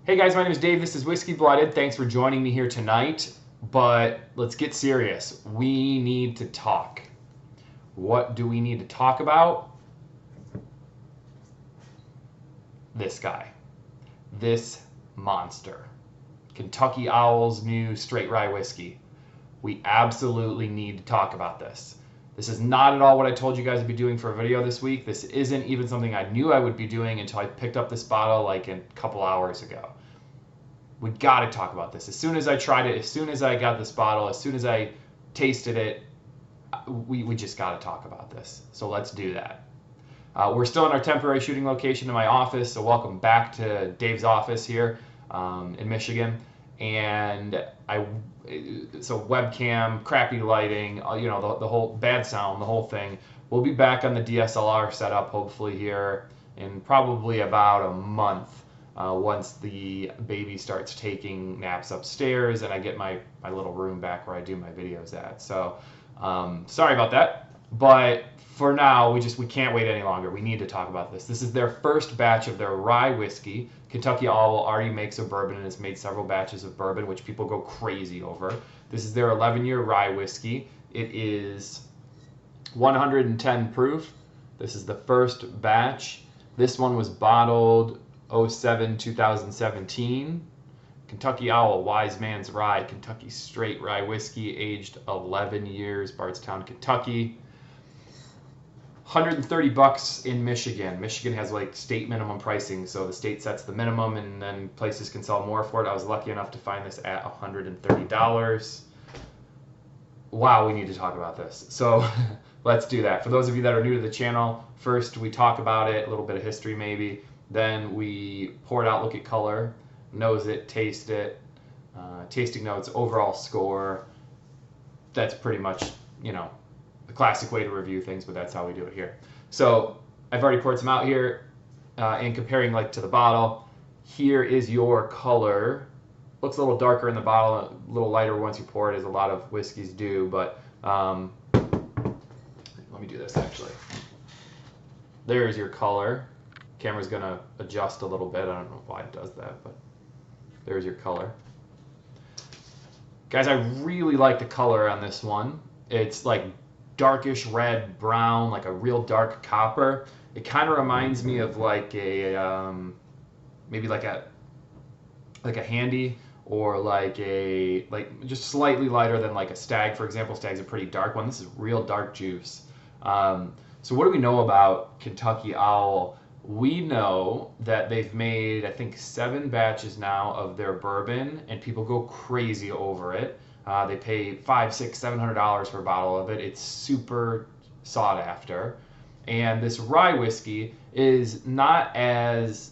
Hey guys, my name is Dave. This is Whiskey Blooded. Thanks for joining me here tonight. But let's get serious. We need to talk. What do we need to talk about? This guy. This monster. Kentucky Owl's new straight rye whiskey. We absolutely need to talk about this. This is not at all what I told you guys to be doing for a video this week. This isn't even something I knew I would be doing until I picked up this bottle like a couple hours ago. We got to talk about this. As soon as I tried it, as soon as I got this bottle, as soon as I tasted it, we just got to talk about this. So let's do that. We're still in our temporary shooting location in my office, so welcome back to Dave's office here in Michigan. And so webcam, crappy lighting, the whole bad sound, the whole thing. We'll be back on the DSLR setup hopefully here in probably about a month once the baby starts taking naps upstairs and I get my little room back where I do my videos at. So sorry about that, but for now we can't wait any longer. We need to talk about this. This is their first batch of their rye whiskey. Kentucky Owl already makes a bourbon and has made several batches of bourbon, which people go crazy over. This is their 11-year rye whiskey. It is 110 proof. This is the first batch. This one was bottled 07-2017. Kentucky Owl, Wise Man's Rye, Kentucky Straight Rye Whiskey, aged 11 years, Bardstown, Kentucky. $130 in Michigan. Michigan has like state minimum pricing, so the state sets the minimum and then places can sell more for it. I was lucky enough to find this at $130. Wow, we need to talk about this. So let's do that. For those of you that are new to the channel, first we talk about it, a little bit of history maybe, then we pour it out, look at color, nose it, taste it, tasting notes, overall score. That's pretty much, the classic way to review things, but that's how we do it here. So I've already poured some out here and comparing like to the bottle. Here is your color. Looks a little darker in the bottle, a little lighter once you pour it, as a lot of whiskeys do, but let me do this actually. There's your color. Camera's gonna adjust a little bit. I don't know why it does that, but there's your color. Guys, I really like the color on this one. It's like darkish red brown, like a real dark copper. It kind of reminds me of like a maybe like a handy, or like just slightly lighter than like a stag, for example. Stag's a pretty dark one. This is real dark juice. So what do we know about Kentucky Owl? We know that they've made, I think, 7 batches now of their bourbon, and people go crazy over it. They pay $500, $600, $700 for a bottle of it. It's super sought after. And this rye whiskey is not as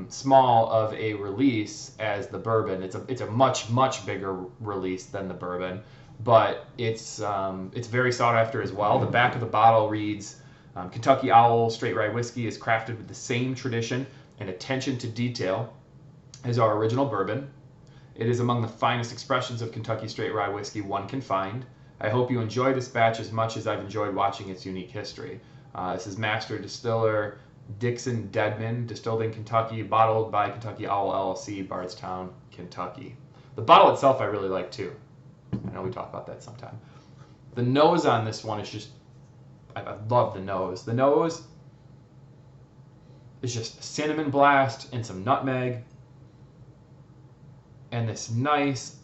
small of a release as the bourbon. It's a much bigger release than the bourbon, but it's very sought after as well. The back of the bottle reads, Kentucky Owl Straight Rye Whiskey is crafted with the same tradition and attention to detail as our original bourbon. It is among the finest expressions of Kentucky Straight Rye Whiskey one can find. I hope you enjoy this batch as much as I've enjoyed watching its unique history. This is Master Distiller Dixon Dedman, distilled in Kentucky, bottled by Kentucky Owl LLC, Bardstown, Kentucky. The bottle itself I really like too. I know we talk about that sometime. The nose on this one is just, I love the nose. The nose is just cinnamon blast and some nutmeg, and this nice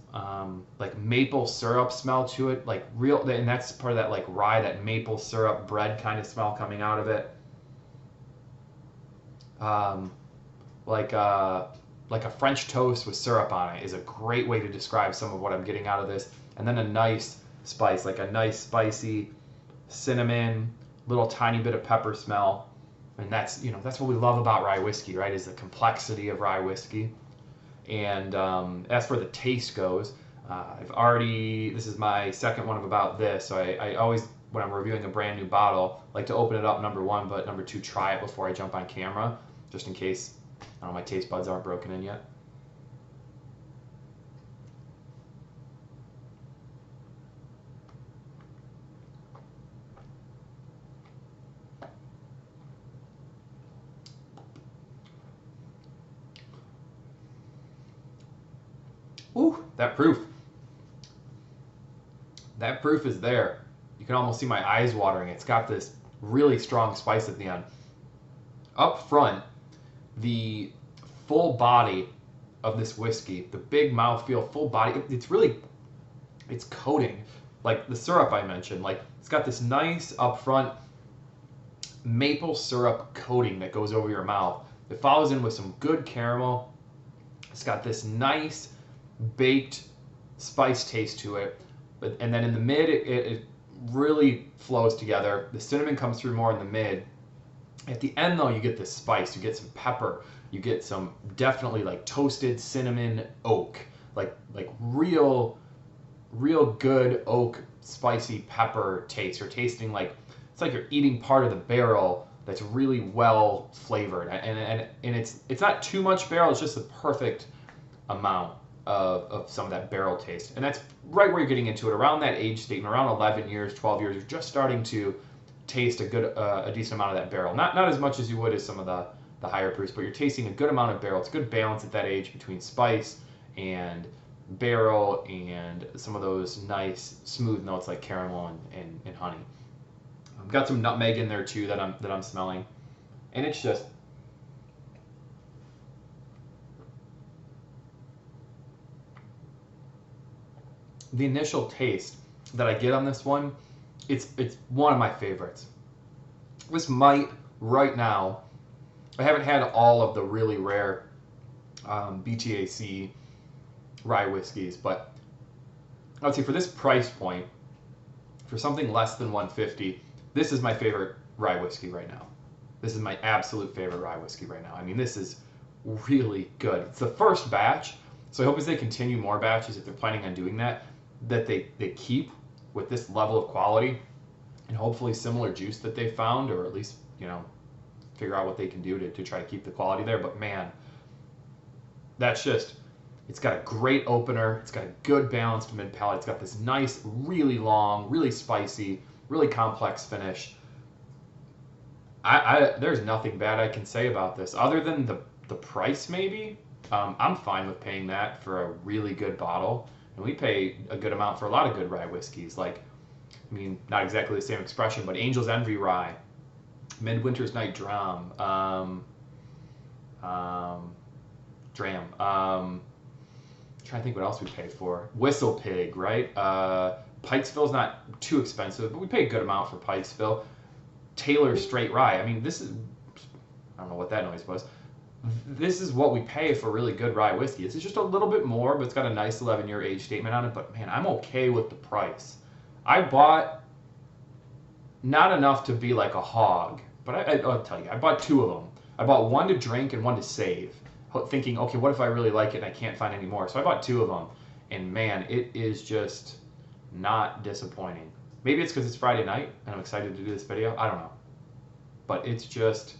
like maple syrup smell to it, like real, and that's part of that like rye, that maple syrup bread kind of smell coming out of it. Like a French toast with syrup on it is a great way to describe some of what I'm getting out of this. And then a nice spice, like a nice spicy cinnamon, little tiny bit of pepper smell. And that's what we love about rye whiskey, right? Is the complexity of rye whiskey. And as for the taste goes, this is my second one of about this, so I always, when I'm reviewing a brand new bottle, like to open it up, number one, but number two, try it before I jump on camera, just in case, I don't know, my taste buds aren't broken in yet. Ooh, that proof. That proof is there. You can almost see my eyes watering. It's got this really strong spice at the end. Up front, the full body of this whiskey, the big mouthfeel, full body, it's coating. Like the syrup I mentioned, like it's got this nice upfront maple syrup coating that goes over your mouth. It follows in with some good caramel. It's got this nice baked spice taste to it. And then in the mid, it really flows together. The cinnamon comes through more in the mid. At the end, though, you get this spice. You get some pepper. You get some definitely like toasted cinnamon oak, like real good oak spicy pepper taste. You're tasting like it's like you're eating part of the barrel that's really well flavored, and it's not too much barrel. It's just the perfect amount of some of that barrel taste, and that's right where you're getting into it. Around that age statement, around 11 years, 12 years, you're just starting to taste a decent amount of that barrel. Not as much as you would as some of the higher proofs, but you're tasting a good amount of barrel. It's a good balance at that age between spice and barrel and some of those nice smooth notes like caramel and honey. I've got some nutmeg in there too that I'm smelling, and it's just the initial taste that I get on this one. It's one of my favorites. This might right now. I haven't had all of the really rare BTAC rye whiskeys, but I would say for this price point, for something less than $150, this is my favorite rye whiskey right now. This is my absolute favorite rye whiskey right now. I mean, this is really good. It's the first batch, so I hope as they continue more batches, if they're planning on doing that, that they keep with this level of quality and hopefully similar juice that they found, or at least, figure out what they can do to try to keep the quality there. But man, that's just, it's got a great opener. It's got a good balanced mid palate. It's got this nice, really long, really spicy, really complex finish. There's nothing bad I can say about this other than the price maybe. I'm fine with paying that for a really good bottle. And we pay a good amount for a lot of good rye whiskeys. Like, I mean, not exactly the same expression, but Angel's Envy Rye, Midwinter's Night Dram, Trying to think what else we pay for. Whistle Pig, right? Pikesville's not too expensive, but we pay a good amount for Pikesville. Taylor Straight Rye. I mean, this is, I don't know what that noise was. This is what we pay for really good rye whiskey. It's just a little bit more, but it's got a nice 11-year age statement on it. But man, I'm okay with the price. I bought not enough to be like a hog, but I'll tell you, I bought two of them. I bought one to drink and one to save, thinking, okay, what if I really like it and I can't find any more? So I bought two of them, and man, it is just not disappointing. Maybe it's because it's Friday night and I'm excited to do this video. I don't know. But it's just,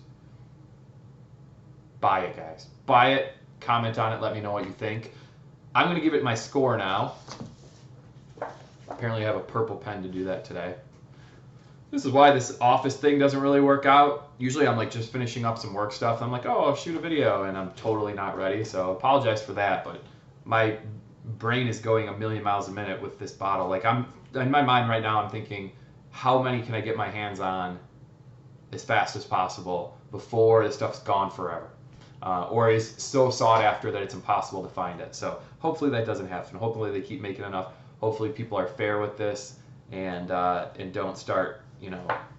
buy it, guys. Buy it, comment on it, let me know what you think. I'm going to give it my score now. Apparently I have a purple pen to do that today. This is why this office thing doesn't really work out. Usually I'm like just finishing up some work stuff. I'm like, oh, I'll shoot a video, and I'm totally not ready. So apologize for that, but my brain is going a million miles a minute with this bottle. Like, I'm in my mind right now, I'm thinking, how many can I get my hands on as fast as possible before this stuff's gone forever? Or is so sought after that it's impossible to find it. So hopefully that doesn't happen. Hopefully they keep making enough. Hopefully people are fair with this and don't start,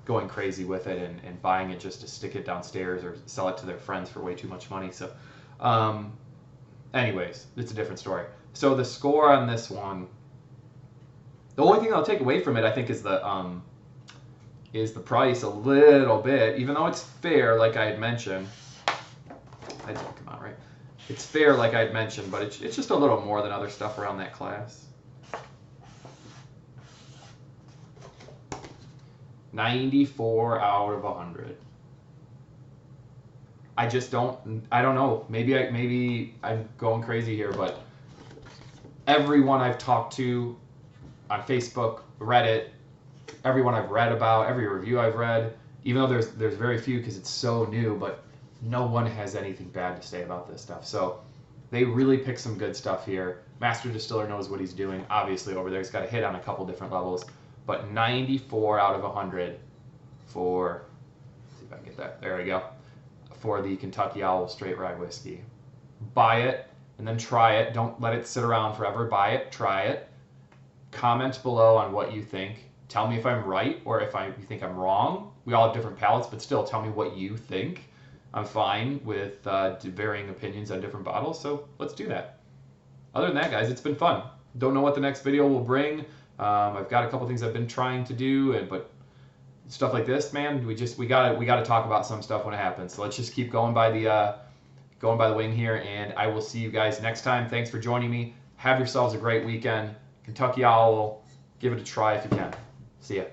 going crazy with it and buying it just to stick it downstairs or sell it to their friends for way too much money. So anyways, it's a different story. So the score on this one, the only thing I'll take away from it, I think, is the price a little bit, even though it's fair, like I had mentioned. That didn't come out right. It's fair, like I had mentioned, but it's just a little more than other stuff around that class. 94 out of 100. I don't know. Maybe I'm going crazy here, but everyone I've talked to on Facebook, Reddit, everyone I've read about, every review I've read, even though there's very few because it's so new, but no one has anything bad to say about this stuff. So They really pick some good stuff here. Master Distiller knows what he's doing. Obviously, over there, he's got to hit on a couple different levels. But 94 out of 100 for, let's see if I can get that. There we go. For the Kentucky Owl Straight Rye Whiskey. Buy it and then try it. Don't let it sit around forever. Buy it, try it. Comment below on what you think. Tell me if I'm right or if you think I'm wrong. We all have different palates, but still tell me what you think. I'm fine with varying opinions on different bottles, so let's do that. Other than that, guys, it's been fun. Don't know what the next video will bring. I've got a couple things I've been trying to do, but stuff like this, man, we gotta talk about some stuff when it happens. So let's just keep going by the wing here, and I will see you guys next time. Thanks for joining me. Have yourselves a great weekend. Kentucky Owl, give it a try if you can. See ya.